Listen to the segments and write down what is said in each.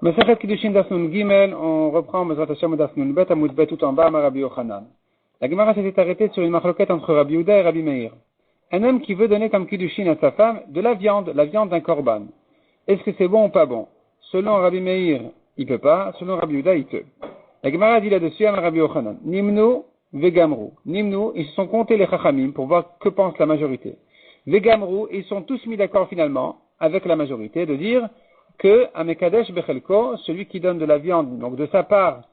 Mesachet Kiddushin Daf Nun Gimel, on reprend Mesrat Hashem Daf Nun Bet, Amud Bet tout en bas, Rabbi Yochanan. La Gemara s'était arrêtée sur une marloquette entre Rabbi Yehuda et Rabbi Meir. Un homme qui veut donner comme Kiddushin à sa femme de la viande d'un korban. Est-ce que c'est bon ou pas bon? Selon Rabbi Meir, il peut pas. Selon Rabbi Yehuda, il peut. La Gemara dit là-dessus à Rabbi Yochanan. Nimnu vegamru. Nimnu, ils se sont comptés les chachamim pour voir que pense la majorité. Vegamru, ils sont tous mis d'accord finalement avec la majorité de dire que Amekadesh Bechelko, celui qui donne de la viande, donc de sa part,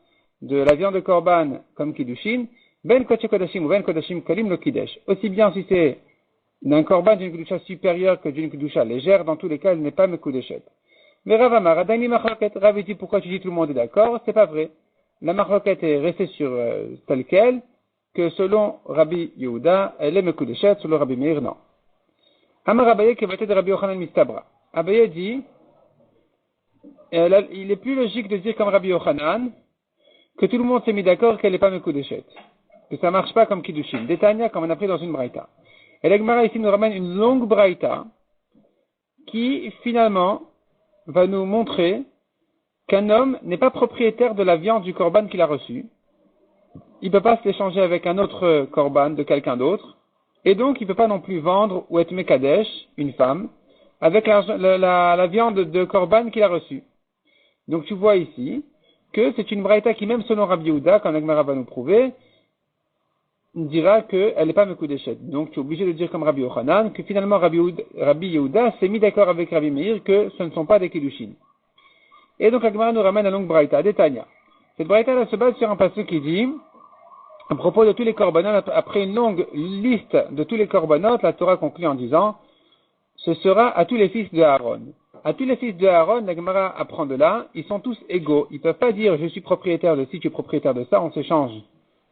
de la viande de korban comme Kiddushin, Ben Kodesh Kodashim ou Ben Kodashim Kalim lo Kiddush. Aussi bien si c'est d'un korban d'une Kedusha supérieure que d'une Kedusha légère, dans tous les cas, il n'est pas Mekudeshet. Mais Rav Amar, Adani Machloket, Rav dit pourquoi tu dis tout le monde est d'accord? C'est pas vrai. La Machloket est restée sur telle quelle, que selon Rabbi Yehuda, elle est Mekudeshet, selon Rabbi Meir, non. Amar Abaye qui va de Rabbi Yochanan Mistabra. Abaye dit, il est plus logique de dire comme Rabbi Yochanan que tout le monde s'est mis d'accord qu'elle n'est pas Mekudeshet, que ça marche pas comme Kiddushin. Détania, comme on a pris dans une braïta. Et la Gemara ici nous ramène une longue braïta qui finalement va nous montrer qu'un homme n'est pas propriétaire de la viande du korban qu'il a reçu. Il peut pas se l'échanger avec un autre korban de quelqu'un d'autre, et donc il peut pas non plus vendre ou être Mekadesh, une femme, avec la viande de korban qu'il a reçue. Donc tu vois ici que c'est une braïta qui, même selon Rabbi Yehuda, quand la Gemara va nous prouver, dira qu'elle n'est pas Mekudeshet. Donc tu es obligé de dire comme Rabbi Yochanan que finalement Rabbi Yehuda s'est mis d'accord avec Rabbi Meir que ce ne sont pas des Kiddushin. Et donc la Gemara nous ramène à longue braïta, Détania. Cette braïta là se base sur un passage qui dit, à propos de tous les korbanot, après une longue liste de tous les korbanot, la Torah conclut en disant, ce sera à tous les fils de Aaron. À tous les fils de Aaron, la Gemara apprend de là, ils sont tous égaux. Ils ne peuvent pas dire je suis propriétaire de ci, tu es propriétaire de ça, on s'échange.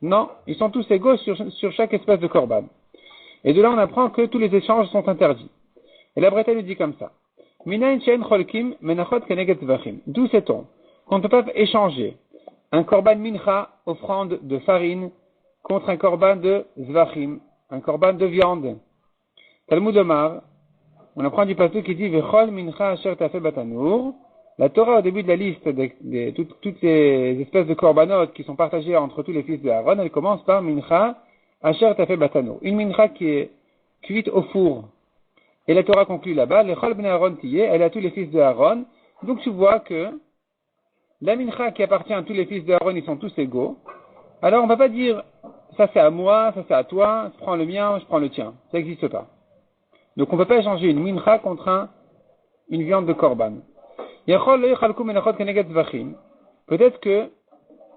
Non, ils sont tous égaux sur chaque espèce de korban. Et de là on apprend que tous les échanges sont interdits. Et la Braïta nous dit comme ça. Minayin she'en cholkim menachot keneged zvachim. D'où sait-on qu'on ne peut pas échanger un korban mincha, offrande de farine, contre un korban de zvachim, un korban de viande. Talmud Omar, on apprend du pasteur qui dit Vechol mincha asher tafel batanour. La Torah, au début de la liste de toutes les espèces de korbanot qui sont partagées entre tous les fils de Aaron, elle commence par mincha asher tafel batanour. Une mincha qui est cuite au four. Et la Torah conclut là-bas, Lechol ben Aaron tiyeh, elle est à tous les fils de Aaron. Donc tu vois que la mincha qui appartient à tous les fils de Aaron, ils sont tous égaux. Alors on ne va pas dire ça c'est à moi, ça c'est à toi, je prends le mien, je prends le tien. Ça n'existe pas. Donc on ne peut pas échanger une mincha contre une viande de korban. Peut-être que,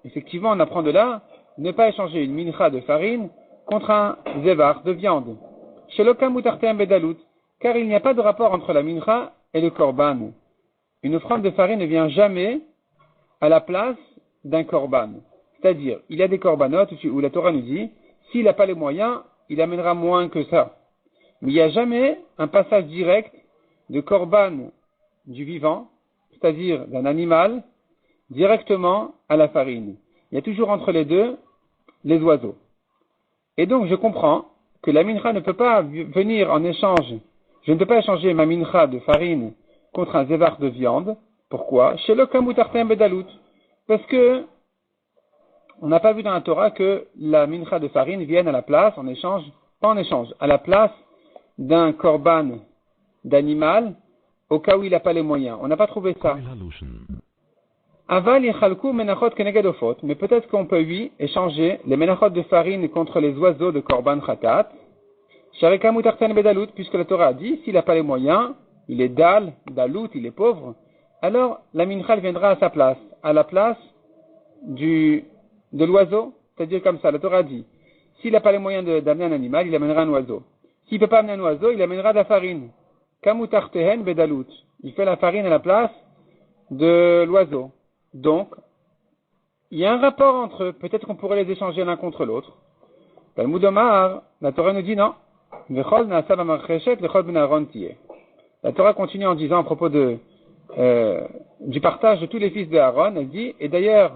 effectivement, on apprend de là, ne pas échanger une mincha de farine contre un zevar de viande. Car il n'y a pas de rapport entre la mincha et le korban. Une offrande de farine ne vient jamais à la place d'un korban. C'est-à-dire, il y a des korbanotes où la Torah nous dit, s'il n'a pas les moyens, il amènera moins que ça. Mais il n'y a jamais un passage direct de korban du vivant, c'est-à-dire d'un animal, directement à la farine. Il y a toujours entre les deux les oiseaux. Et donc je comprends que la mincha ne peut pas venir en échange. Je ne peux pas échanger ma mincha de farine contre un zevar de viande. Pourquoi? Chez le kamutartem bedalut. Parce que on n'a pas vu dans la Torah que la mincha de farine vienne à la place, en échange, pas en échange, à la place d'un korban d'animal, au cas où il n'a pas les moyens. On n'a pas trouvé ça. Aval yechalku menachot keneged ofot, mais peut-être qu'on peut, oui, échanger les menachot de farine contre les oiseaux de korban chatat, shareka mutarten bedalut, puisque la Torah a dit, s'il n'a pas les moyens, il est dalut, il est pauvre, alors la mincha viendra à sa place, à la place de l'oiseau, c'est-à-dire comme ça, la Torah dit, s'il n'a pas les moyens d'amener un animal, il amènera un oiseau. S'il ne peut pas amener un oiseau, il amènera de la farine. Kamutartehen bedalut. Il fait la farine à la place de l'oiseau. Donc, il y a un rapport entre eux. Peut-être qu'on pourrait les échanger l'un contre l'autre. Talmud Omar, la Torah nous dit non. Vechol na'asa b'marcheshet, vechol ben Aaron tiyeh. La Torah continue en disant à propos du partage de tous les fils de Aaron, elle dit, et d'ailleurs,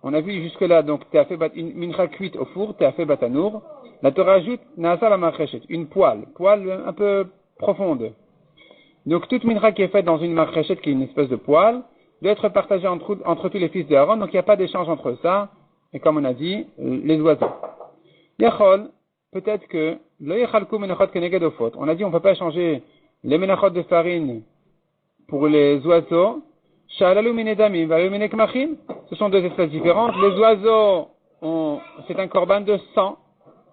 on a vu jusque-là, donc, t'as fait une mincha cuite au four, t'as fait batanour. La Torah ajoute, na'asa b'marcheshet, une poêle un peu profonde. Donc toute mincha qui est faite dans une marcheshet qui est une espèce de poêle, doit être partagé entre tous les fils de Aaron, donc il n'y a pas d'échange entre ça, et comme on a dit, les oiseaux. Yachol, peut-être que, lo yachalku menachot keneged ofot. On a dit on ne peut pas échanger les menachot de farine pour les oiseaux. Shalalu minedamim, valalu minekmachim. Ce sont deux espèces différentes. Les oiseaux, c'est un korban de sang.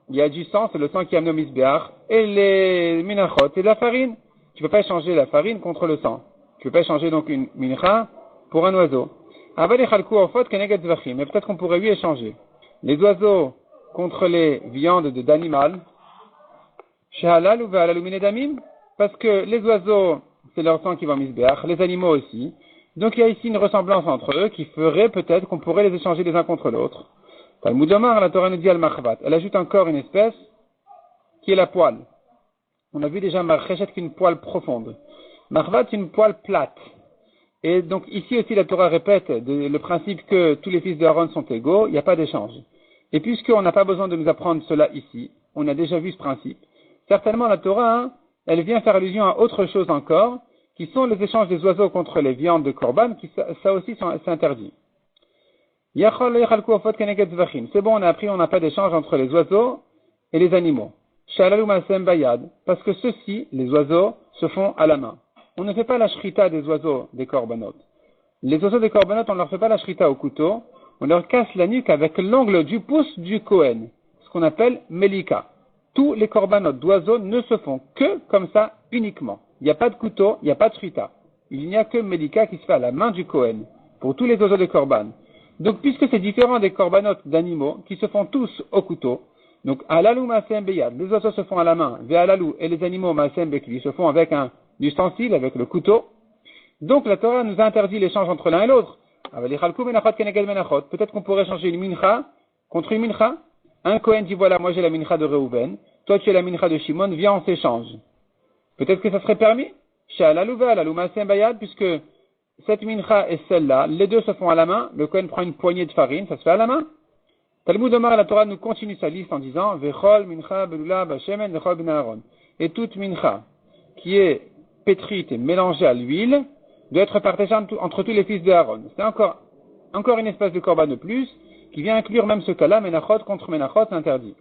Il y a du sang, c'est le sang qui amène au misbéach. Et les minachot, c'est de la farine. Tu ne peux pas échanger la farine contre le sang. Tu ne peux pas échanger donc une mincha pour un oiseau. Aval yachalku ofot keneged zvachim. Mais peut-être qu'on pourrait lui échanger les oiseaux contre les viandes d'animal, shehalal ou ve'alalu minedamim, parce que les oiseaux, c'est leur sang qui va misbéach, les animaux aussi. Donc il y a ici une ressemblance entre eux qui ferait peut-être qu'on pourrait les échanger les uns contre l'autre. Talmud Omar, la Torah nous dit al-machvat. Elle ajoute encore une espèce qui est la poêle. On a vu déjà marcheshet qui est une poêle profonde. Machvat, c'est une poêle plate. Et donc ici aussi la Torah répète le principe que tous les fils d'Aaron sont égaux, il n'y a pas d'échange. Et puisqu'on n'a pas besoin de nous apprendre cela ici, on a déjà vu ce principe, certainement la Torah, elle vient faire allusion à autre chose encore, qui sont les échanges des oiseaux contre les viandes de Korban, qui ça aussi c'est interdit. C'est bon, on a appris, on n'a pas d'échange entre les oiseaux et les animaux. Parce que ceux-ci, les oiseaux, se font à la main. On ne fait pas la shrita des oiseaux des korbanot. Les oiseaux des korbanot, on ne leur fait pas la shrita au couteau, on leur casse la nuque avec l'ongle du pouce du Kohen, ce qu'on appelle melika. Tous les korbanot d'oiseaux ne se font que comme ça uniquement. Il n'y a pas de couteau, il n'y a pas de shrita. Il n'y a que melika qui se fait à la main du Kohen, pour tous les oiseaux des korban. Donc puisque c'est différent des korbanot d'animaux, qui se font tous au couteau, donc alalou maasem beyad, les oiseaux se font à la main, ve'alalou, et les animaux maasem bekli se font avec un ustensile, avec le couteau. Donc la Torah nous a interdit l'échange entre l'un et l'autre. Peut-être qu'on pourrait changer une mincha contre une mincha. Un Kohen dit voilà, moi j'ai la mincha de Reuven, toi tu as la mincha de Shimon, viens on s'échange. Peut-être que ça serait permis. Puisque cette mincha et celle-là, les deux se font à la main, le Kohen prend une poignée de farine, ça se fait à la main. Talmud Omar, la Torah nous continue sa liste en disant Vechol mincha belula bashemen vechol ben Aaron. Et toute mincha qui est pétrite et mélangée à l'huile doit être partagée entre tous les fils de Aaron. C'est encore une espèce de korban de plus qui vient inclure même ce cas-là, menachot contre menachot, c'est interdit.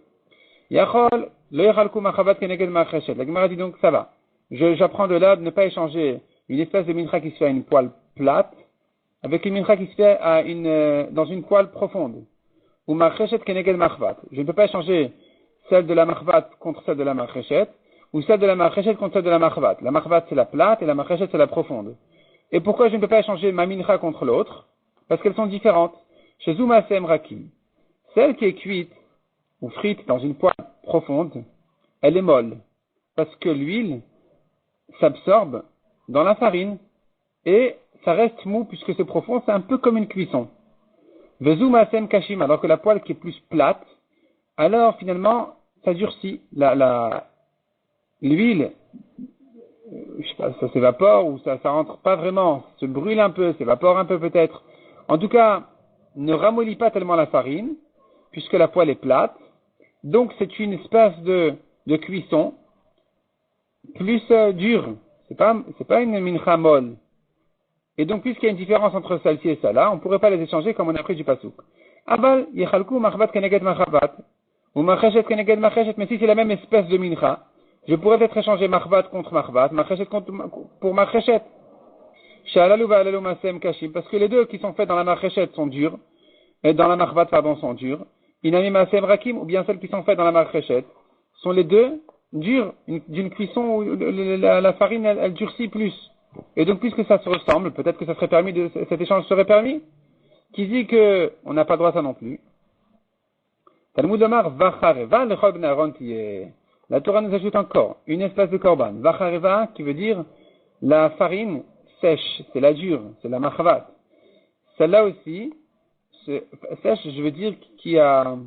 Yachol, lo yachalku machavat keneged macheshet. La Gemara dit donc, ça va. J'apprends de là de ne pas échanger une espèce de mincha qui se fait à une poêle plate avec une mincha qui se fait dans une poêle profonde. Ou macheshet keneged machvat. Je ne peux pas échanger celle de la machvat contre celle de la macheshet, ou celle de la macheshet contre celle de la machvat. La machvat c'est la plate et la macheshet c'est la profonde. Et pourquoi je ne peux pas échanger ma mincha contre l'autre? Parce qu'elles sont différentes. Chez Zuma Sem Rakim, celle qui est cuite ou frite dans une poêle profonde, elle est molle. Parce que l'huile s'absorbe dans la farine et ça reste mou puisque c'est profond, c'est un peu comme une cuisson. Vezuma Sem Kashim, alors que la poêle qui est plus plate, alors finalement ça durcit. L'huile, je sais pas, ça s'évapore ou ça rentre pas vraiment, se brûle un peu, s'évapore un peu peut-être. En tout cas, ne ramollit pas tellement la farine, puisque la poêle est plate. Donc c'est une espèce de cuisson plus dure. C'est pas une mincha molle. Et donc puisqu'il y a une différence entre celle-ci et celle-là, on ne pourrait pas les échanger comme on a pris du pasuk. Abal yechalku machvat keneged machavat ou macheshet keneged macheshet. Mais si c'est la même espèce de mincha, je pourrais peut-être échanger machvat contre machvat, macheshet pour macheshet. Parce que les deux qui sont faits dans la macheshet sont durs, et dans la machvat, sont durs. Inami masem rakim, ou bien celles qui sont faites dans la macheshet, sont les deux dures, d'une cuisson où la farine, elle durcit plus. Et donc, puisque ça se ressemble, peut-être que ça serait permis cet échange serait permis. Qui dit que on n'a pas droit à ça non plus. Talmud Omar, vachareva lechol ben Aaron tiyeh. La Torah nous ajoute encore une espèce de korban. Vachareva, qui veut dire la farine sèche, c'est la dure, c'est la machvat. Celle-là aussi, sèche, je veux dire qui a...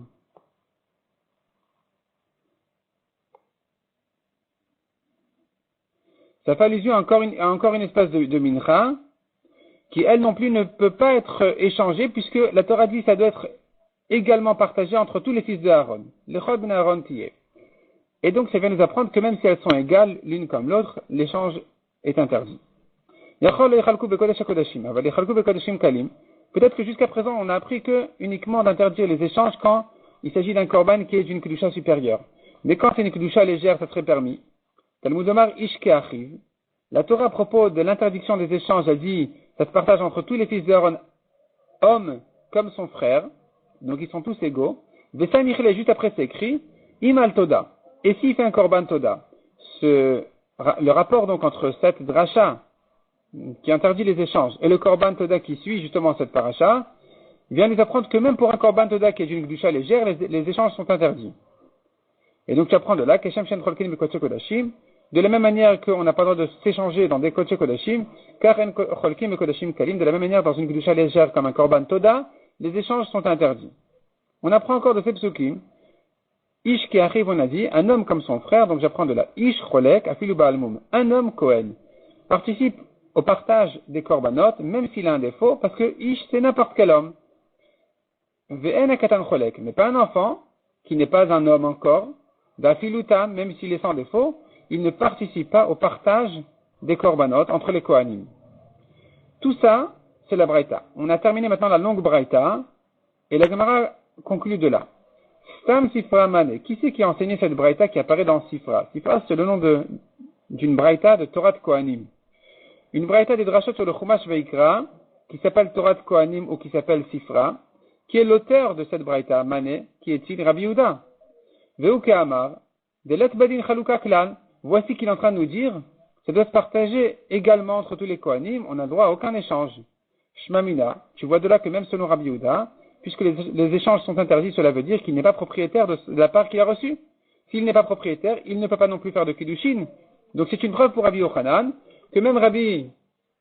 Ça fait allusion à encore une espèce de mincha, qui elle non plus ne peut pas être échangée, puisque la Torah dit que ça doit être également partagé entre tous les fils de Aaron. Lechol ben Aaron tiyeh. Et donc ça vient nous apprendre que même si elles sont égales l'une comme l'autre, l'échange est interdit. Peut-être que jusqu'à présent, on a appris que uniquement d'interdire les échanges quand il s'agit d'un korban qui est d'une kedusha supérieure. Mais quand c'est une kedusha légère, ça serait permis. Talmud Omar Ishke Achiv. La Torah, à propos de l'interdiction des échanges, elle dit, ça se partage entre tous les fils d'Aaron, hommes comme son frère, donc ils sont tous égaux. Vesam Michle, juste après c'est écrit, Imal Toda. Et s'il fait un korban Toda, le rapport donc entre cette dracha, qui interdit les échanges, et le korban Toda qui suit justement cette paracha, vient nous apprendre que même pour un korban Toda qui est d'une kedusha légère, les échanges sont interdits. Et donc tu apprends de là, Keshem Shen Cholkin Bekodesh Kodashim, de la même manière qu'on n'a pas le droit de s'échanger dans des Kodesh Kodashim, car en Cholkim Bekodashim Kalim, de la même manière dans une kedusha légère comme un korban Toda, les échanges sont interdits. On apprend encore de ces psukim, Ish qui arrive, on a dit, un homme comme son frère, donc j'apprends de là, Ish Cholek Afilu Baalmum, un homme Kohen, participe au partage des korbanot, même s'il a un défaut, parce que Ish c'est n'importe quel homme. Ve'en Akatan Cholek, mais pas un enfant, qui n'est pas un homme encore, Dafilutam, même s'il est sans défaut, il ne participe pas au partage des korbanot entre les Kohanim. Tout ça, c'est la Braïta. On a terminé maintenant la longue Braïta, et la Gemara conclut de là. Stam Sifra Mane, qui c'est qui a enseigné cette Braïta qui apparaît dans Sifra? Sifra, c'est le nom d'une Braïta de Torah de Kohanim. Une Braïta des Drashot sur le Chumash Veikra, qui s'appelle Torah de Kohanim ou qui s'appelle Sifra, qui est l'auteur de cette Braïta, Mane, qui est-il Rabbi Yehuda. Veuke Amar, Delet Badin Chaluka Klan, voici qu'il est en train de nous dire, ça doit se partager également entre tous les Kohanim, on n'a droit à aucun échange. Shmamina, tu vois de là que même selon Rabbi Yehuda, puisque les échanges sont interdits, cela veut dire qu'il n'est pas propriétaire de la part qu'il a reçue. S'il n'est pas propriétaire, il ne peut pas non plus faire de Kiddushin. Donc c'est une preuve pour Rabbi Yochanan, que même Rabbi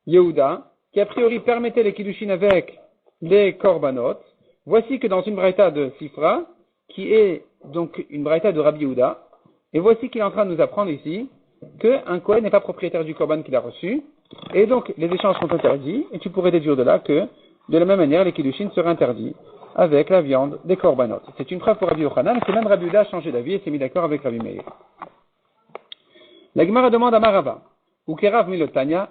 Yehuda, qui a priori permettait les Kiddushin avec les Korbanot, voici que dans une braïta de Sifra, qui est donc une braïta de Rabbi Yehuda, et voici qu'il est en train de nous apprendre ici qu'un Kohen n'est pas propriétaire du Korban qu'il a reçu, et donc les échanges sont interdits, et tu pourrais déduire de là que, de la même manière, les Kiddushin seraient interdits avec la viande des Korbanot. C'est une preuve pour Rabbi Yochanan, que même Rabbi Yehuda a changé d'avis et s'est mis d'accord avec Rabbi Meir. La Gemara demande à Marava, ou Kerav Milotania,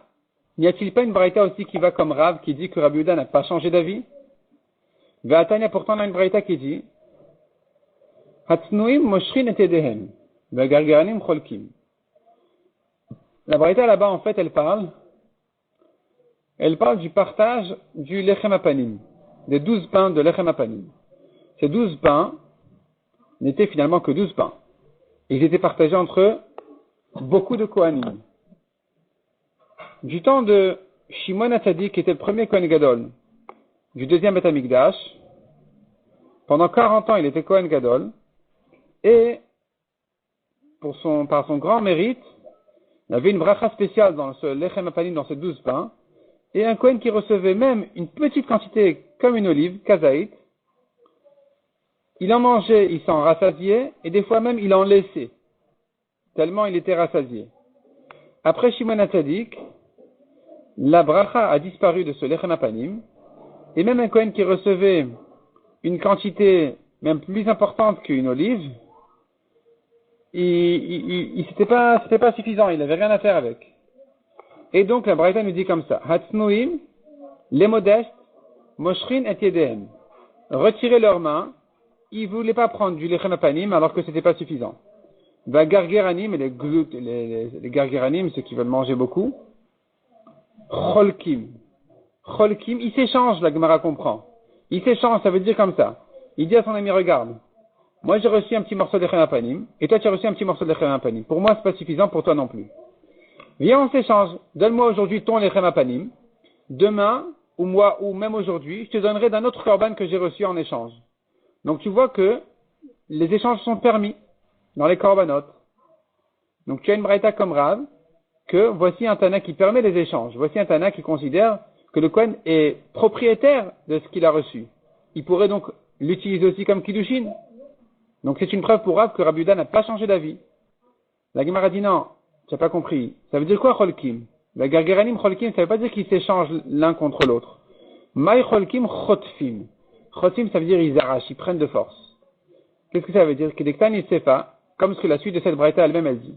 n'y a-t-il pas une braïta aussi qui va comme Rav, qui dit que Rabbi Yehuda n'a pas changé d'avis? Ve'atania, pourtant, on a une braïta qui dit, Hatznuim moshrin et edehem, ve'gargaranim cholkim. La braïta là-bas, en fait, elle parle du partage du lechem apanim, des 12 pains de lechem apanim. Ces 12 pains n'étaient finalement que 12 pains. Ils étaient partagés entre beaucoup de Kohanim. Du temps de Shimon HaTzadik, qui était le premier Kohen Gadol, du deuxième Beth Amikdash, pendant 40 ans il était Kohen Gadol, et par son grand mérite, il y avait une bracha spéciale dans ce lechem apanim, dans ces 12 pains, et un Kohen qui recevait même une petite quantité comme une olive, kazaït, il en mangeait, il s'en rassasiait, et des fois même il en laissait, tellement il était rassasié. Après Shimon HaTzadik, la bracha a disparu de ce lechem apanim, et même un Kohen qui recevait une quantité même plus importante qu'une olive, c'était pas suffisant, il n'avait rien à faire avec. Et donc la braïta nous dit comme ça, Hatznuim, les modestes, Moshrin et Yedehem, retirer leurs mains, ils voulaient pas prendre du lechem apanim alors que c'était pas suffisant. Va gargeranim, et les gargeranim, ceux qui veulent manger beaucoup, Cholkim, ils s'échangent, la Gemara comprend. Ils s'échangent, ça veut dire comme ça. Il dit à son ami, regarde, moi j'ai reçu un petit morceau de lechem apanim, et toi tu as reçu un petit morceau de lechem apanim. Pour moi c'est pas suffisant, pour toi non plus. Viens, on s'échange. Donne-moi aujourd'hui ton lechem apanim. Demain, ou moi, ou même aujourd'hui, je te donnerai d'un autre korban que j'ai reçu en échange. Donc tu vois que les échanges sont permis dans les korbanot. Donc tu as une braïta comme Rav, que voici un Tana qui permet les échanges. Voici un Tana qui considère que le Kohen est propriétaire de ce qu'il a reçu. Il pourrait donc l'utiliser aussi comme Kiddushin. Donc c'est une preuve pour Rav que Rabbi Yehuda n'a pas changé d'avis. La Gemara dit non, tu n'as pas compris. Ça veut dire quoi Cholkim? La Gargeranim Cholkim, ça veut pas dire qu'ils s'échangent l'un contre l'autre. Maï Cholkim Chotfim. Chotfim, ça veut dire ils arrachent, ils prennent de force. Qu'est-ce que ça veut dire? Kedektan Yisefa, comme ce que la suite de cette braïta elle-même elle dit.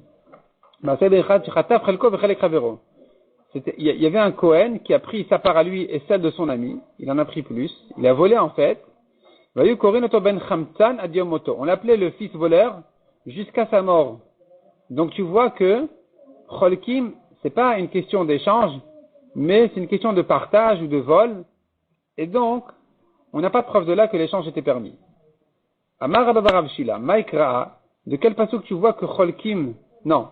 il y avait un Kohen qui a pris sa part à lui et celle de son ami. Il en a pris plus. Il a volé en fait. On l'appelait le fils voleur jusqu'à sa mort. Donc tu vois que Cholkim, c'est pas une question d'échange, mais c'est une question de partage ou de vol. Et donc, on n'a pas de preuve de là que l'échange était permis. Amar Rabarav Shila, Maikra, de quel pasuk tu vois que Cholkim, non.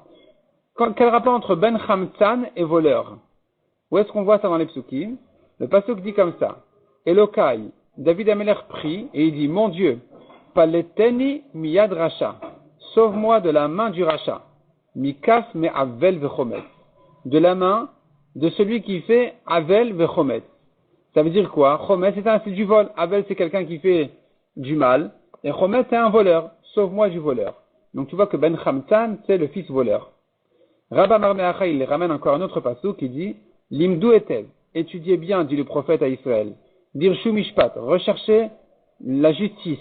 Quel rapport entre Ben Khamtsan et voleur? Où est-ce qu'on voit ça dans les psukim? Le pasuk dit comme ça. Elokai, David Amelech prie et il dit, mon Dieu, Paleteni miyad racha, sauve-moi de la main du racha, Mikas me avel vechomet, de la main de celui qui fait avel vechomet. Ça veut dire quoi? Chomet, c'est du vol. Avel, c'est quelqu'un qui fait du mal. Et chomet, c'est un voleur. Sauve-moi du voleur. Donc tu vois que Ben Khamtan, c'est le fils voleur. Rabba Marmeacha, il ramène encore un autre passage qui dit, Limdu etev, étudiez bien, dit le prophète à Israël. Dirshu mishpat, recherchez la justice,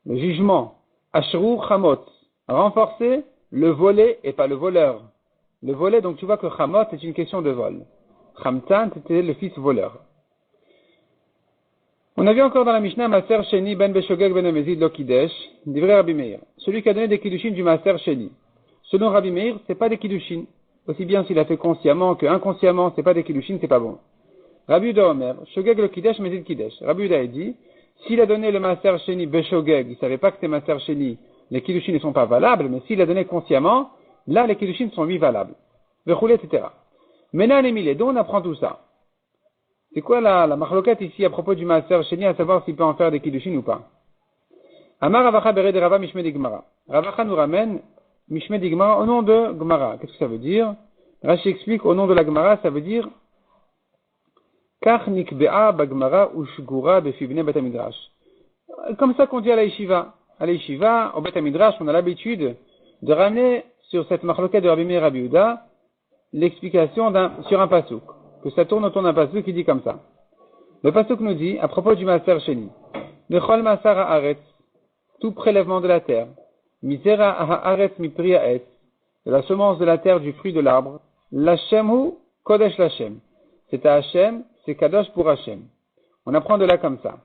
le jugement. Ashru chamot, renforcez le volé et pas le voleur. Le volé, donc tu vois que chamot, c'est une question de vol. Khamtan, c'était le fils voleur. On a vu encore dans la Mishnah, Maser Sheni ben Beshogeg ben Amezid lo Kidesh, d'ivrei Rabbi Meir. Celui qui a donné des kiddushin du Maser Sheni. Selon Rabbi Meir, c'est pas des kiddushin. Aussi bien s'il a fait consciemment que inconsciemment, c'est pas des kiddushin, c'est pas bon. Rabbi Uda Omer, Shogeg lo Kidesh, Mezid Kidesh. Rabbi Uda a dit, s'il a donné le Maser Sheni Beshogeg, il savait pas que c'était Maser Sheni, les kiddushin ne sont pas valables, mais s'il a donné consciemment, là les kiddushin sont lui valables. Vechoulé, etc. Menan Emile, d'où on apprend tout ça? C'est quoi la marloquette ici à propos du Maaser Sheni, à savoir s'il peut en faire des kiddushin ou pas? Amar Ravacha bered Rava Mishme de Gemara. Ravacha nous ramène Mishme de Gemara au nom de Gemara. Qu'est-ce que ça veut dire? Rashi explique au nom de la Gemara, ça veut dire Kach nikbe'a bagmara ushgura befibne bet midrash. Comme ça qu'on dit à la yeshiva. À la yeshiva, au bet midrash, on a l'habitude de ramener sur cette marloquette de Rabbi Meir Rabbi Yehuda l'explication sur un pasuk. Que ça tourne autour d'un pasuk qui dit comme ça. Le pasuk nous dit, à propos du Maaser Sheni, Mechol Masar Haaretz, tout prélèvement de la terre, Misera Haaretz Mipri Ha'etz, de la semence de la terre du fruit de l'arbre, L'Hashem hu Kodesh L'Hashem. C'est à Hashem, c'est Kadosh pour Hashem. On apprend de là comme ça.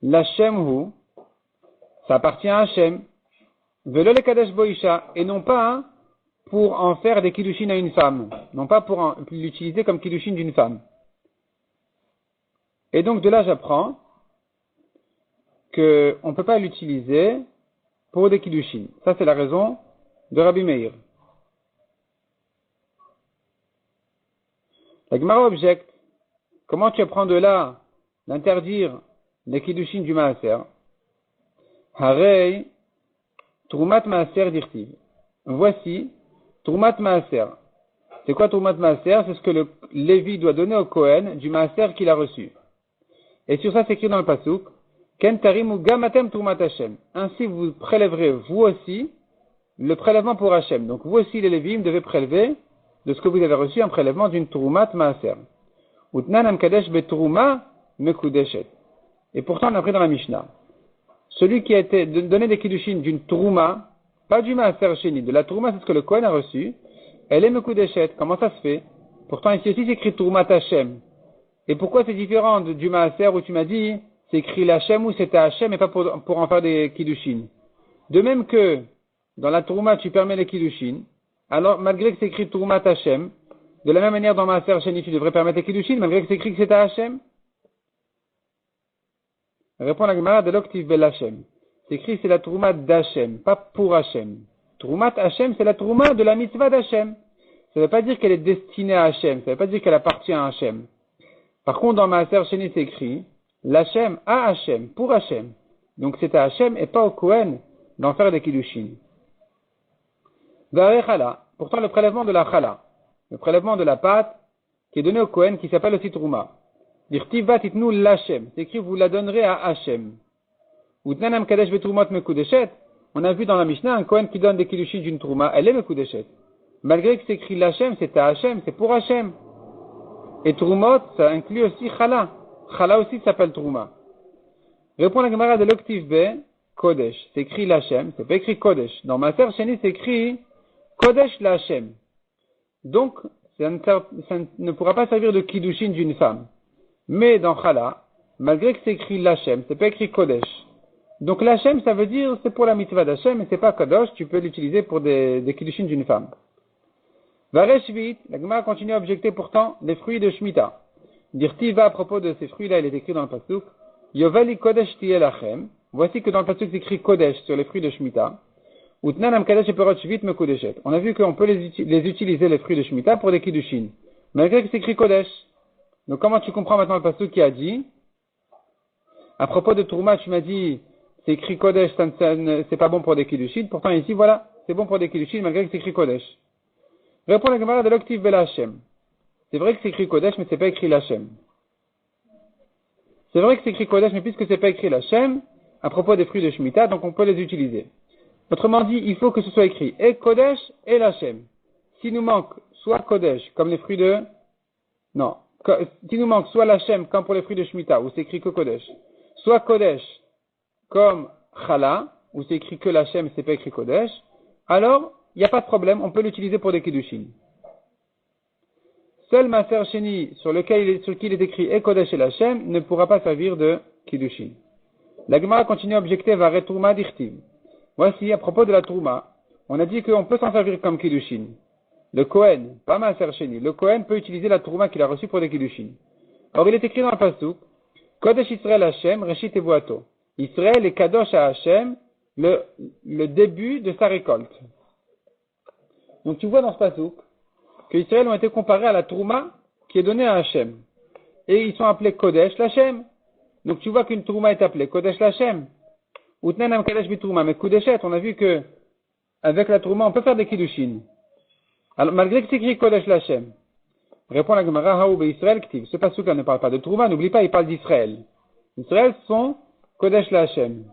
L'Hashem hu, ça appartient à Hashem, Velo le Kadesh Boisha, et non pas, pour en faire des kiddushin à une femme, non pas pour l'utiliser comme kiddushin d'une femme. Et donc de là j'apprends qu'on ne peut pas l'utiliser pour des kiddushin. Ça c'est la raison de Rabbi Meir. La Gemara objecte, comment tu apprends de là d'interdire les kiddushin du maaser? Harei, Trumat maaser dirtiv. Voici Trumat Maaser. C'est quoi Trumat Maaser? C'est ce que le Lévi doit donner au Kohen du Maaser qu'il a reçu. Et sur ça, c'est écrit dans le pasuk, Ken tarimu gamatem Trumat Hashem. Ainsi, vous prélèverez, vous aussi, le prélèvement pour Hashem. Donc, vous aussi, les Lévim, devez prélever de ce que vous avez reçu un prélèvement d'une Trumat Maaser. Utnan amkadesh betruma mekudeshet. Et pourtant, on a pris dans la Mishnah. Celui qui a été donné des kiddushin d'une Truma, pas du Maaser Sheni, de la Trouma, c'est ce que le Kohen a reçu. Elle est Mekudeshet. Comment ça se fait? Pourtant, ici aussi, c'est écrit Troumat Hashem. Et pourquoi c'est différent du Maaser où tu m'as dit, c'est écrit l'Hashem ou c'était Hashem et pas pour en faire des Kiddushin? De même que, dans la Trouma, tu permets les Kiddushin, alors, malgré que c'est écrit Troumat Hashem, de la même manière, dans Maaser Sheni, tu devrais permettre les Kiddushin, malgré que c'est écrit que c'était Hashem? Répond la Gemara de l'Oktiv Bel Hashem. C'est écrit, c'est la Trouma d'Hachem, pas pour Hachem. Troumat Hachem, c'est la Trouma de la mitzvah d'Hachem. Ça ne veut pas dire qu'elle est destinée à Hachem, ça ne veut pas dire qu'elle appartient à Hachem. Par contre, dans Maaser Sheni, c'est écrit, l'Hachem à Hachem, pour Hachem. Donc c'est à Hachem et pas au Kohen d'en faire des kiddushin. Chala. Pourtant, le prélèvement de la chala, le prélèvement de la pâte, qui est donné au Kohen, qui s'appelle aussi Trouma. Dirtiva titnu l'Hachem. C'est écrit, vous la donnerez à Hachem. On a vu dans la Mishnah un Kohen qui donne des kiddushin d'une trouma, elle est Mekudeshet. Malgré que c'est écrit l'Hachem, c'est à Hachem, c'est pour Hachem. Et troumot, ça inclut aussi chala. Chala aussi s'appelle trouma. Répond la Gemara de l'Oktiv B, Kodesh. C'est écrit l'Hachem, c'est pas écrit Kodesh. Dans Maaser Sheni, c'est écrit Kodesh l'Hachem. Donc, ça ne pourra pas servir de kiddushin d'une femme. Mais dans Chala, malgré que c'est écrit Lachem, c'est pas écrit Kodesh. Donc Lachem, ça veut dire c'est pour la mitzvah d'Hachem, et c'est pas Kodesh, tu peux l'utiliser pour des kiddushin d'une femme. Vareshvit, la Gemara continue à objecter pourtant les fruits de Shemitah. Dirtiva à propos de ces fruits-là, il est écrit dans le pasuk, Yovali Kodesh Tielachem. Voici que dans le pasuk c'est écrit Kodesh sur les fruits de Shemitah. Utnanam Kadesh et Perot Shvit me Kodeshet. On a vu qu'on peut les utiliser, les fruits de Shemitah, pour des kiddushin. Malgré que c'est écrit Kodesh. Donc comment tu comprends maintenant le pasuk qui a dit, à propos de Trouma, tu m'as dit, c'est écrit Kodesh, c'est pas bon pour des kiddushin. Pourtant ici, voilà, c'est bon pour des kiddushin malgré que c'est écrit Kodesh. Répond la Gemara de l'Oktiv Bela Hashem. C'est vrai que c'est écrit Kodesh, mais c'est pas écrit Lachem. C'est vrai que c'est écrit Kodesh, mais puisque c'est pas écrit Lachem, à propos des fruits de Shemitah, donc on peut les utiliser. Autrement dit, il faut que ce soit écrit et Kodesh et Lachem. S'il nous manque soit Kodesh, comme les fruits de... Non. S'il nous manque soit Lachem, comme pour les fruits de Shemitah, où c'est écrit que Kodesh, soit Kodesh, comme Chala, où c'est écrit que Lachem et c'est pas écrit Kodesh, alors, il n'y a pas de problème, on peut l'utiliser pour des kiddushin. Seul Maaser Sheni, sur qui il est écrit et Kodesh et Lachem, ne pourra pas servir de kiddushin. La Gemara continue à objecter Varet Trouma d'Irtiv. Voici, à propos de la Trouma, on a dit qu'on peut s'en servir comme kiddushin. Le Kohen, pas Maaser Sheni, le Kohen peut utiliser la Trouma qu'il a reçue pour des kiddushin. Or, il est écrit dans le pasuk, Kodesh Israël Hashem, Reshit Evuato. Israël est Kadosh à Hashem, le début de sa récolte. Donc tu vois dans ce pasuk que Israël ont été comparés à la Trouma qui est donnée à Hashem. Et ils sont appelés Kodesh Lachem. Donc tu vois qu'une Trouma est appelée Kodesh Lachem. Utnanam Kadesh Bitrouma, mais Kodeshet, on a vu que avec la Trouma on peut faire des kiddushin. Alors malgré que c'est écrit Kodesh Lachem. Répond la Gemara, Haoube Israël Ktiv. Ce pasuk-là ne parle pas de Trouma, n'oublie pas, il parle d'Israël. Israël sont Kodesh Lachem.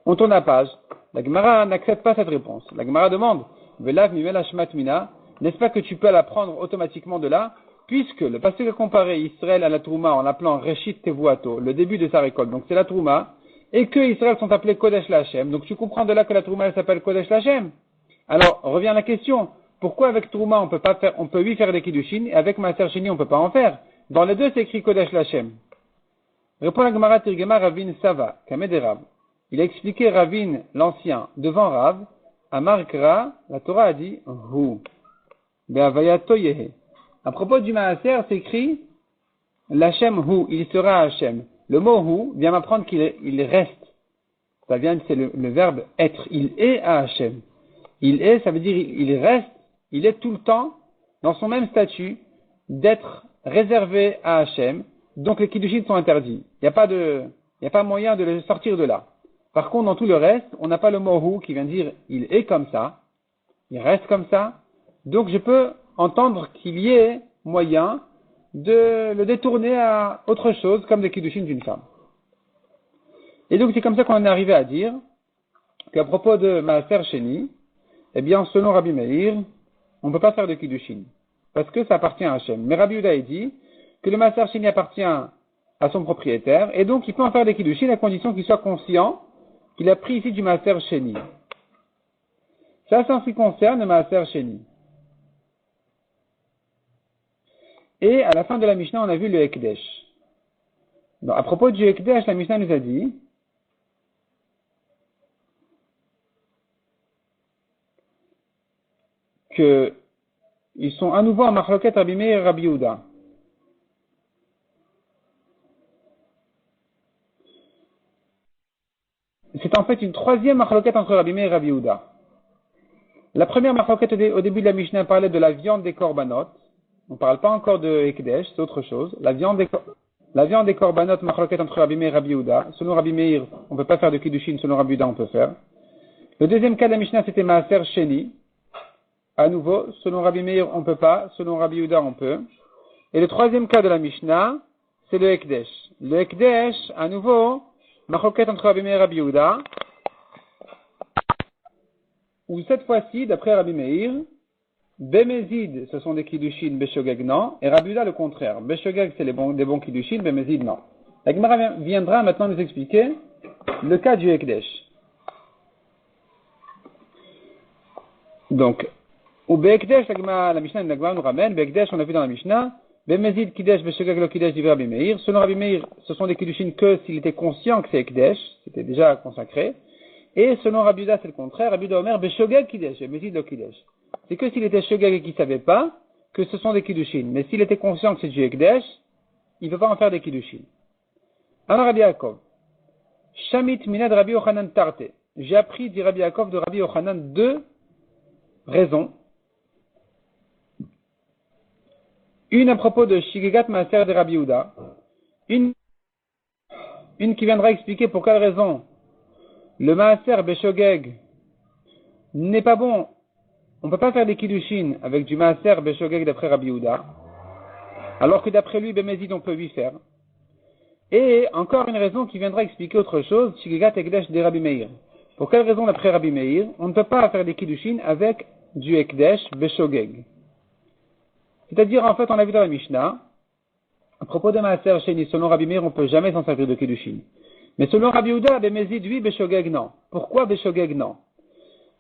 On tourne la page. La Gemara n'accepte pas cette réponse. La Gemara demande, Velav Mimel Hashmat Mina, n'est-ce pas que tu peux la prendre automatiquement de là, puisque le pasuk a comparé Israël à la Trouma en l'appelant Reshit Tevuato, le début de sa récolte, donc c'est la Trouma, et que Israël sont appelés Kodesh Lachem, donc tu comprends de là que la Trouma elle s'appelle Kodesh Lachem. Alors, revient la question, pourquoi avec Trouma on peut oui faire des kiddushin, et avec Maaser Sheni on peut pas en faire? Dans les deux c'est écrit Kodesh Lachem. Répond la Gemara Tirgema Ravin Sava, Kamed Rav. Il a expliqué Ravin, l'ancien, devant Rav, à Markra, la Torah a dit, Hu, Be'avayato Yehe. À propos du Maaser, c'est écrit, L'Hachem Hu, il sera Hachem. Le mot Hu vient m'apprendre qu'il reste. Ça vient, c'est le verbe être. Il est à Hachem. Il est, ça veut dire, il reste, il est tout le temps dans son même statut d'être réservé à Hachem. Donc les kiddushin sont interdits. Il n'y a pas moyen de le sortir de là. Par contre, dans tout le reste, on n'a pas le mot Hu qui vient dire il est comme ça, il reste comme ça. Donc je peux entendre qu'il y ait moyen de le détourner à autre chose comme des kiddushin d'une femme. Et donc c'est comme ça qu'on en est arrivé à dire qu'à propos de Maaser Sheni, eh bien selon Rabbi Meir, on ne peut pas faire de kiddushin parce que ça appartient à Hachem. Mais Rabbi Yehuda dit que le Maaser Sheni appartient à son propriétaire et donc il peut en faire des kiddushin à condition qu'il soit conscient qu'il a pris ici du Maaser Sheni. Ça, c'est en ce qui concerne le Maaser Sheni. Et à la fin de la Mishnah, on a vu le Ekdesh. Donc, à propos du Ekdesh, la Mishnah nous a dit que ils sont à nouveau en Machloket Rabbi Meir et Rabbi Yehuda. C'est en fait une troisième Machloket entre Rabbi Meir et Rabbi Yehuda. La première Machloket au début de la Mishnah parlait de la viande des korbanot. On ne parle pas encore de Ekdesh, c'est autre chose. La viande des korbanot, Machloket entre Rabbi Meir et Rabbi Yehuda. Selon Rabbi Meir, on ne peut pas faire de kiddushin, selon Rabbi Yehuda, on peut faire. Le deuxième cas de la Mishnah, c'était Maaser Sheni. À nouveau, selon Rabbi Meir, on ne peut pas, selon Rabbi Yehuda, on peut. Et le troisième cas de la Mishnah, c'est le Ekdesh. Le Ekdesh, à nouveau, Machloket entre Rabbi Meir et Rabbi Yehuda, où cette fois-ci, d'après Rabbi Meir, Bemezid, ce sont des kiddushin, Beshogeg non, et Rabbi Yehuda le contraire. Beshogeg, c'est des bons kiddushin, Bemezid non. La Gemara viendra maintenant nous expliquer le cas du Ekdesh. Donc, ou Be'ekdesh, la Mishnah nous ramène, Be'ekdesh, on a vu dans la Mishnah, Be'mezid Kidesh, Be'shogeg lo Kidesh, dit Rabbi Meir. Selon Rabbi Meir, ce sont des Kiddushin que s'il était conscient que c'est Ekdesh, c'était déjà consacré. Et selon Rabbi Uda, c'est le contraire, Rabbi Uda Omer, Be'shogeg Kidesh, Be'mezid lo Kidesh. C'est que s'il était Shogeg et qu'il savait pas, que ce sont des Kiddushin. Mais s'il était conscient que c'est du Ekdesh, il ne peut pas en faire des Kiddushin. Alors Rabbi Yaakov, Shamit Minad Rabbi Yochanan Tarte. J'ai appris, dit Rabbi Yaakov, de Rabbi Yochanan, deux raisons. Une à propos de Shigegat Maaser de Rabbi Uda. Une qui viendra expliquer pour quelle raison le Maaser Beshogeg n'est pas bon. On ne peut pas faire des Kiddushin avec du Maaser Beshogeg d'après Rabbi Uda. Alors que d'après lui, Bemezid, on peut lui faire. Et encore une raison qui viendra expliquer autre chose, Shigegat Ekdesh de Rabbi Meir. Pour quelle raison d'après Rabbi Meir, on ne peut pas faire des Kiddushin avec du Ekdesh Beshogeg. C'est-à-dire, en fait, on a vu dans la Mishnah, à propos de Maaser Sheni, selon Rabbi Meir, on ne peut jamais s'en servir de Kiddushin. Mais selon Rabbi Uda, Bemezid, oui, Beshogeg, non. Pourquoi Beshogeg, non?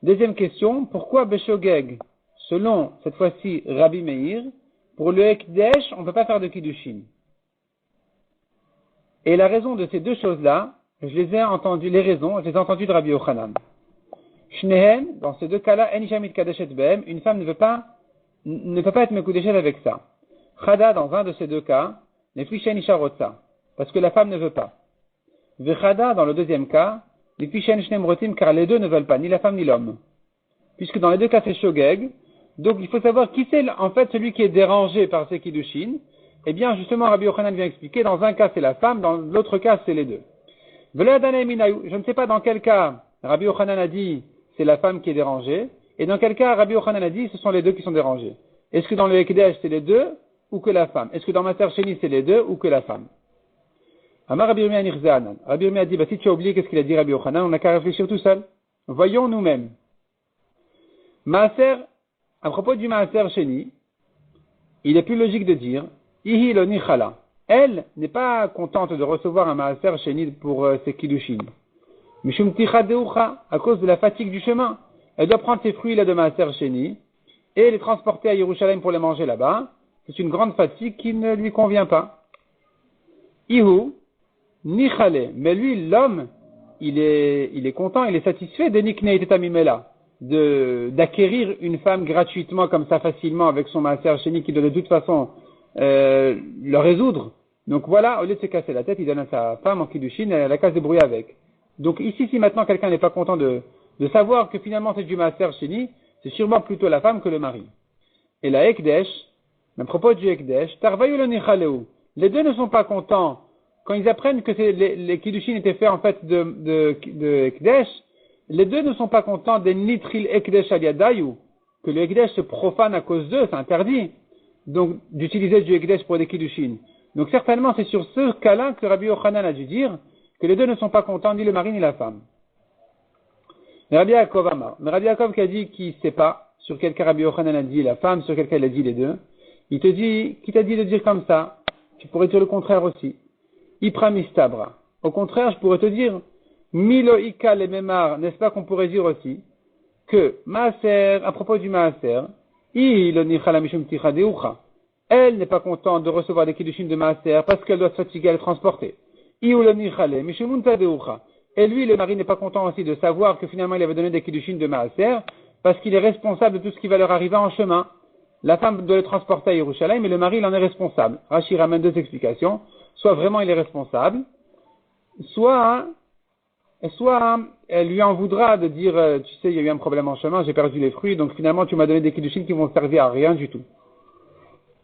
Deuxième question, pourquoi Beshogeg, selon, cette fois-ci, Rabbi Meir, pour le Ekdesh, on ne peut pas faire de Kiddushin? Et la raison de ces deux choses-là, je les ai entendues de Rabbi Yochanan. Shnehem, dans ces deux cas-là, En Isha Mitkadeshet Behem, une femme ne peut pas être Mekudeshet avec ça. Chada, dans un de ces deux cas, les Fishen Isha Rotsa, parce que la femme ne veut pas. Vechada, dans le deuxième cas, les Fishen Shnem Rotim, car les deux ne veulent pas, ni la femme ni l'homme. Puisque dans les deux cas c'est Shogeg, donc il faut savoir qui c'est en fait celui qui est dérangé par ces Kiddushin. Eh bien, justement, Rabbi Yochanan vient expliquer, dans un cas c'est la femme, dans l'autre cas c'est les deux. Je ne sais pas dans quel cas Rabbi Yochanan a dit c'est la femme qui est dérangée, et dans quel cas Rabbi Yochanan a dit ce sont les deux qui sont dérangés. Est-ce que dans le Ekdesh c'est les deux ou que la femme? Est-ce que dans Maaser Sheni c'est les deux ou que la femme? Amar Rabbi Yirmiyah Nirzanan. Rabbi Yirmiyah a dit, si tu as oublié qu'est-ce qu'il a dit Rabbi Yochanan, on n'a qu'à réfléchir tout seul. Voyons nous-mêmes. Maaser, à propos du Maaser Sheni, il est plus logique de dire, Ihi lo nichala. Elle n'est pas contente de recevoir un Maaser Sheni pour ses Kiddushin. Mishum ticha deucha, à cause de la fatigue du chemin. Elle doit prendre ses fruits là de Maaser Sheni et les transporter à Yerushalayim pour les manger là-bas. C'est une grande fatigue qui ne lui convient pas. Ihu, nichale. Mais lui, l'homme, il est content, il est satisfait de niknei tetamimela, d'acquérir une femme gratuitement comme ça facilement avec son Maaser Sheni qui doit de toute façon le résoudre. Donc voilà, au lieu de se casser la tête, il donne à sa femme en Kiddushin, elle a la casse de bruit avec. Donc ici, si maintenant quelqu'un n'est pas content de savoir que finalement c'est du Maaser Sheni, c'est sûrement plutôt la femme que le mari. Et la Ekdesh, à propos du Ekdesh, Tarvayu le Nichaleu, les deux ne sont pas contents quand ils apprennent que les Kiddushin étaient faits en fait de Ekdesh, les deux ne sont pas contents des Nitril Ekdesh Aliadayu, que le Ekdesh se profane à cause d'eux, c'est interdit, donc d'utiliser du Ekdesh pour des Kiddushin. Donc certainement c'est sur ce cas-là que Rabbi Yochanan a dû dire que les deux ne sont pas contents, ni le mari ni la femme. Mais Rabbi Yaakov qui a dit qu'il ne sait pas sur quel cas Rabbi Yochanan a dit la femme, sur quel cas il a dit les deux, il te dit, qui t'a dit de dire comme ça? Tu pourrais dire le contraire aussi. Ipra mistabra. Au contraire, je pourrais te dire, Milo ika le memar, n'est-ce pas qu'on pourrait dire aussi, que Maaser, à propos du Maaser, elle n'est pas contente de recevoir des Kiddushin de Maaser parce qu'elle doit se fatiguer à les transporter. Et lui, le mari, n'est pas content aussi de savoir que finalement il avait donné des Kiddushin de Maaser parce qu'il est responsable de tout ce qui va leur arriver en chemin. La femme doit le transporter à Yerushalayim, mais le mari, il en est responsable. Rashi ramène deux explications. Soit vraiment il est responsable, soit elle lui en voudra de dire, tu sais, il y a eu un problème en chemin, j'ai perdu les fruits, donc finalement tu m'as donné des Kiddushin qui vont servir à rien du tout.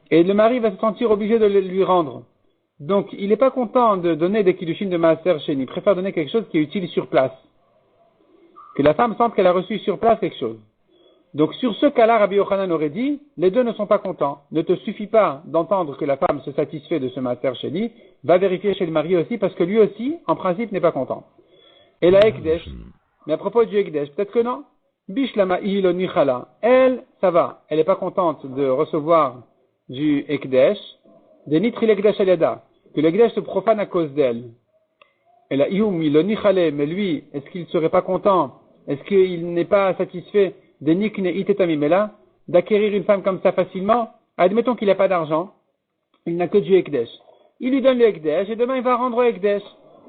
Et le mari va se sentir obligé de lui rendre. Donc il n'est pas content de donner des Kiddushin de Maaser Sheni, il préfère donner quelque chose qui est utile sur place. Que la femme sente qu'elle a reçu sur place quelque chose. Donc sur ce cas-là, Rabbi Yochanan aurait dit, les deux ne sont pas contents. Ne te suffit pas d'entendre que la femme se satisfait de ce Maaser Sheni, va vérifier chez le mari aussi, parce que lui aussi, en principe, n'est pas content. Et la Ekdesh, mais à propos du Ekdesh, peut-être que non. Bishlama ihilo nichala. Elle, ça va, elle n'est pas contente de recevoir du Ekdesh, des nitril Ekdesh aliada, que l'Ekdesh se profane à cause d'elle. Et la ihum ilo nichale, mais lui, est-ce qu'il ne serait pas content? Est-ce qu'il n'est pas satisfait de nikne itetamimela, d'acquérir une femme comme ça facilement. Admettons qu'il n'a pas d'argent, il n'a que du Ekdesh. Il lui donne le Ekdesh et demain il va rendre le Ekdesh.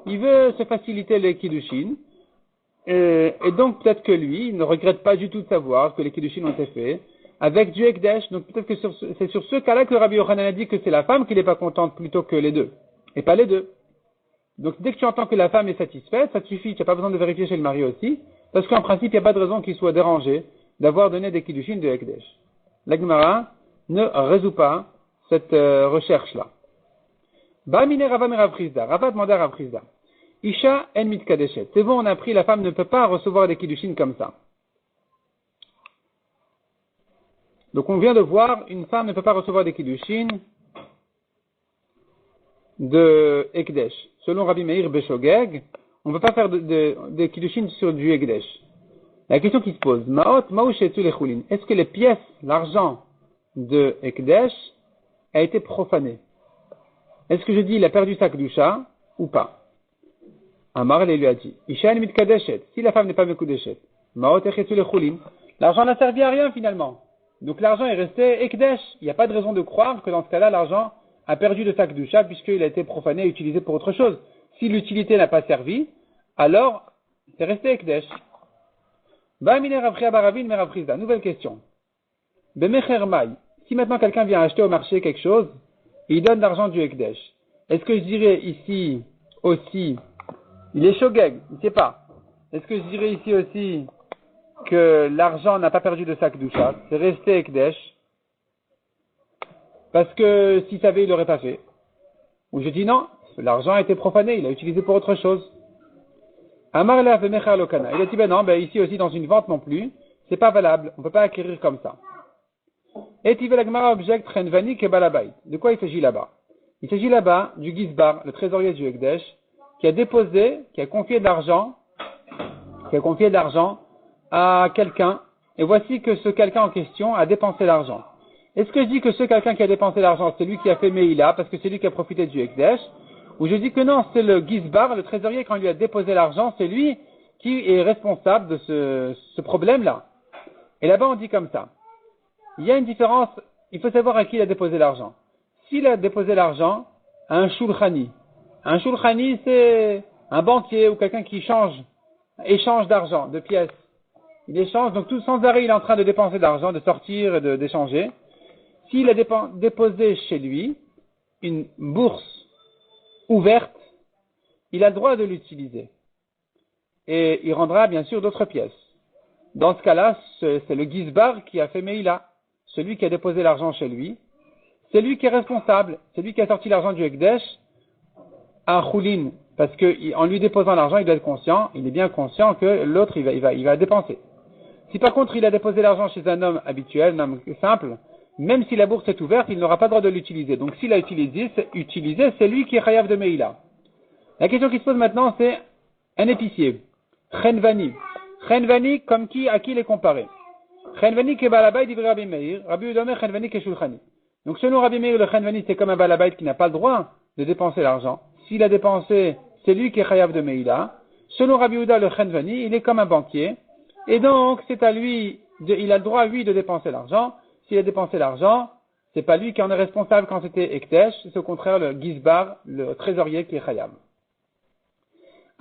Il veut se faciliter les Kiddushin. Et donc peut-être que lui, il ne regrette pas du tout de savoir que les Kiddushin ont été faits avec du Ekdesh. Donc peut-être que c'est sur ce cas-là que Rabbi Yochanan a dit que c'est la femme qui n'est pas contente plutôt que les deux. Et pas les deux. Donc dès que tu entends que la femme est satisfaite, ça te suffit. Tu n'as pas besoin de vérifier chez le mari aussi. Parce qu'en principe, il n'y a pas de raison qu'il soit dérangé d'avoir donné des Kiddushin de Ekdesh. La Gemara ne résout pas cette recherche-là. Ba'amine Rava Rav Chizda. Rava demandait à Rav Chizda. Isha en mitkadeshet. C'est bon, on a appris, la femme ne peut pas recevoir des Kiddushin comme ça. Donc on vient de voir, une femme ne peut pas recevoir des Kiddushin de Ekdesh. Selon Rabbi Meir Beshogeg, on ne peut pas faire de Kiddushin sur du Ekdesh. La question qui se pose, est-ce que les pièces, l'argent de Ekdesh a été profané? Est-ce que je dis il a perdu sa kedusha ou pas? Amar lui a dit, Isha mitkadeshet, si la femme n'est pas mekudeshet, l'argent n'a servi à rien finalement. Donc l'argent est resté Ekdesh. Il n'y a pas de raison de croire que dans ce cas-là, l'argent a perdu de sa kedusha puisqu'il a été profané et utilisé pour autre chose. Si l'utilité n'a pas servi, alors c'est resté Ekdesh. Nouvelle question. Si maintenant quelqu'un vient acheter au marché quelque chose, il donne l'argent du Ekdesh. Est-ce que je dirais ici aussi, il est shogeg, il ne sait pas. Est-ce que je dirais ici aussi que l'argent n'a pas perdu de sa kedusha, c'est resté Ekdesh? Parce que s'il savait, il l'aurait pas fait. Ou je dis non, l'argent a été profané, il l'a utilisé pour autre chose. Amar la vemecha lokana. Il a dit ben non, ben ici aussi dans une vente non plus, c'est pas valable, on peut pas acquérir comme ça. Et la Gemara objecte Renvani ke balabait. De quoi il s'agit là-bas? Il s'agit là-bas du Gizbar, le trésorier du Ekdesh, qui a confié de l'argent à quelqu'un, et voici que ce quelqu'un en question a dépensé l'argent. Est-ce que je dis que ce quelqu'un qui a dépensé l'argent, c'est lui qui a fait Meïla, parce que c'est lui qui a profité du Ekdesh, ou je dis que non, c'est le Gizbar, le trésorier, quand il lui a déposé l'argent, c'est lui qui est responsable de ce problème-là. Et là-bas, on dit comme ça. Il y a une différence, il faut savoir à qui il a déposé l'argent. S'il a déposé l'argent à un shulchani c'est un banquier ou quelqu'un qui échange d'argent, de pièces. Il échange, donc tout sans arrêt, il est en train de dépenser de l'argent, de sortir et d'échanger. S'il a déposé chez lui une bourse ouverte, il a le droit de l'utiliser. Et il rendra bien sûr d'autres pièces. Dans ce cas-là, c'est le Gizbar qui a fait Meïla. Celui qui a déposé l'argent chez lui, c'est lui qui est responsable. C'est lui qui a sorti l'argent du Ekdesh à Choulin. Parce que en lui déposant l'argent, il doit être conscient, il est bien conscient que l'autre, il va dépenser. Si par contre il a déposé l'argent chez un homme habituel, un homme simple, même si la bourse est ouverte, il n'aura pas le droit de l'utiliser. Donc s'il a utilisé, c'est lui qui est chayav de Meïla. La question qui se pose maintenant, c'est un épicier. Chenvani. Chenvani, comme qui, à qui il est comparé? Chenvani ke balabait dit Rabbi Meir, Rabbi Udomer Chenvani ke shulchani. Donc selon Rabbi Meir, le Chenvani c'est comme un balabait qui n'a pas le droit de dépenser l'argent. S'il a dépensé, c'est lui qui est chayav de Meïla. Selon Rabbi Uda, le Chenvani, il est comme un banquier. Et donc, c'est à lui, il a le droit, lui, de dépenser l'argent. S'il a dépensé l'argent, c'est pas lui qui en est responsable quand c'était Ekdesh, c'est au contraire le Gizbar, le trésorier qui est chayav.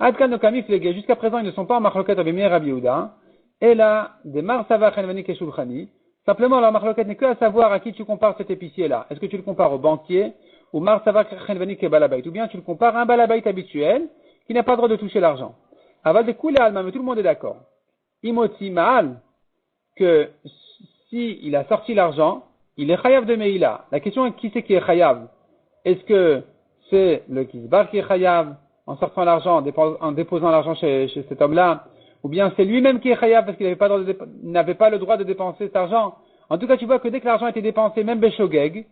Adkan Nokamif les jusqu'à présent, ils ne sont pas en marloquette Rabbi Meir et Rabbi Uda. Et là, des Marsava Chenvani ke shulchani. Simplement, la marloquette n'est que à savoir à qui tu compares cet épicier-là. Est-ce que tu le compares au banquier ou Marsava Chenvani ke balabait? Ou bien tu le compares à un balabait habituel qui n'a pas le droit de toucher l'argent. Aval de Koulé Alma, mais tout le monde est d'accord. Imoti Ma'al, que si il a sorti l'argent, il est chayav de Meïla. La question est qui c'est qui est chayav? Est-ce que c'est le Gizbar qui est chayav en sortant l'argent, en déposant l'argent chez cet homme-là? Ou bien c'est lui-même qui est chayav parce qu'il n'avait pas le droit de dépenser cet argent? En tout cas, tu vois que dès que l'argent a été dépensé, même Beshogeg,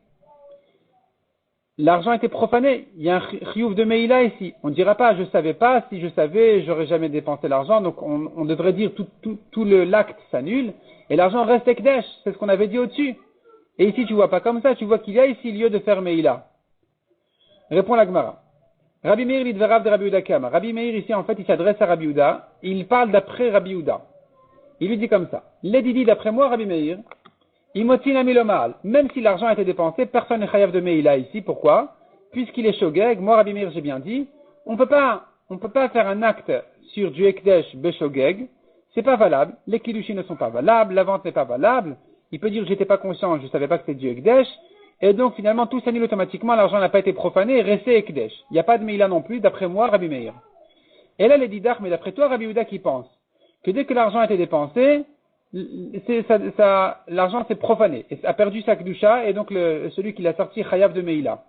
l'argent a été profané. Il y a un chiyuv de Meïla ici. On ne dira pas, je savais pas, si je savais, j'aurais jamais dépensé l'argent. Donc on devrait dire tout l'acte s'annule. Et l'argent reste Ekdesh. C'est ce qu'on avait dit au-dessus. Et ici, tu vois pas comme ça. Tu vois qu'il y a ici lieu de faire Meïla. Répond la Gemara. Rabbi Meir l'idverav de Rabbi Uda Kama. Rabbi Meir ici, en fait, il s'adresse à Rabbi Uda. Il parle d'après Rabbi Uda. Il lui dit comme ça. L'édidi, d'après moi, Rabbi Meir, Imotina milomal. Même si l'argent a été dépensé, personne n'est chayav de Meila ici. Pourquoi? Puisqu'il est shogeg, moi, Rabbi Meir, j'ai bien dit, on peut pas faire un acte sur du ekdesh beshogeg. C'est pas valable. Les kiddushim ne sont pas valables. La vente n'est pas valable. Il peut dire, j'étais pas conscient, je savais pas que c'était du ekdesh. Et donc, finalement, tout s'annule automatiquement. L'argent n'a pas été profané, resté ekdesh. Il n'y a pas de Meila non plus, d'après moi, Rabbi Meir. Et là, les didach, mais d'après toi, Rabbi Yehuda qui pense que dès que l'argent a été dépensé, l'argent s'est profané, et a perdu sa kedusha, et donc celui qui l'a sorti chayav de Meila.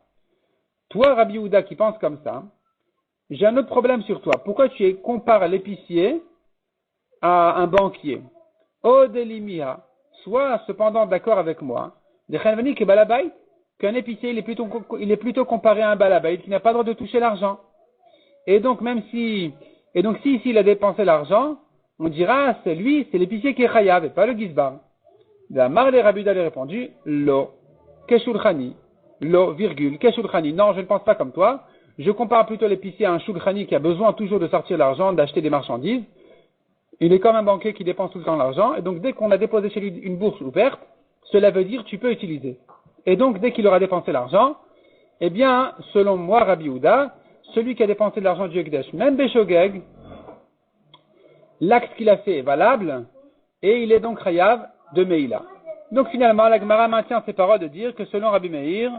Toi, Rabbi Yehuda, qui pense comme ça, j'ai un autre problème sur toi. Pourquoi tu compares l'épicier à un banquier? O delimia, sois cependant d'accord avec moi, qu'un épicier, il est plutôt comparé à un balabait qui n'a pas le droit de toucher l'argent. Et donc, si ici il a dépensé l'argent, on dira, c'est l'épicier qui est chayav, et pas le gizbar. La Marle Rabbi Yehuda lui a répondu, lo, keshulchani, lo, virgule, keshulchani. Non, je ne pense pas comme toi. Je compare plutôt l'épicier à un shulchani qui a besoin toujours de sortir l'argent, d'acheter des marchandises. Il est comme un banquier qui dépense tout le temps l'argent, et donc dès qu'on a déposé chez lui une bourse ouverte, cela veut dire tu peux utiliser. Et donc, dès qu'il aura dépensé l'argent, eh bien, selon moi, Rabbi Yehuda, celui qui a dépensé de l'argent du Ekdesh, même Beshogeg, l'acte qu'il a fait est valable, et il est donc chayav de Meila. Donc finalement, la Gemara maintient ses paroles de dire que selon Rabbi Meir,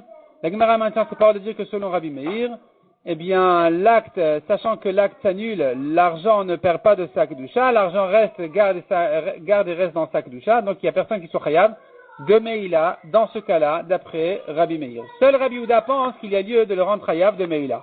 eh bien, l'acte, sachant que l'acte s'annule, l'argent ne perd pas de sa kedusha, l'argent garde et reste dans sa kedusha, donc il n'y a personne qui soit chayav de Meila, dans ce cas-là, d'après Rabbi Meir. Seul Rabbi Yehuda pense qu'il y a lieu de le rendre chayav de Meila.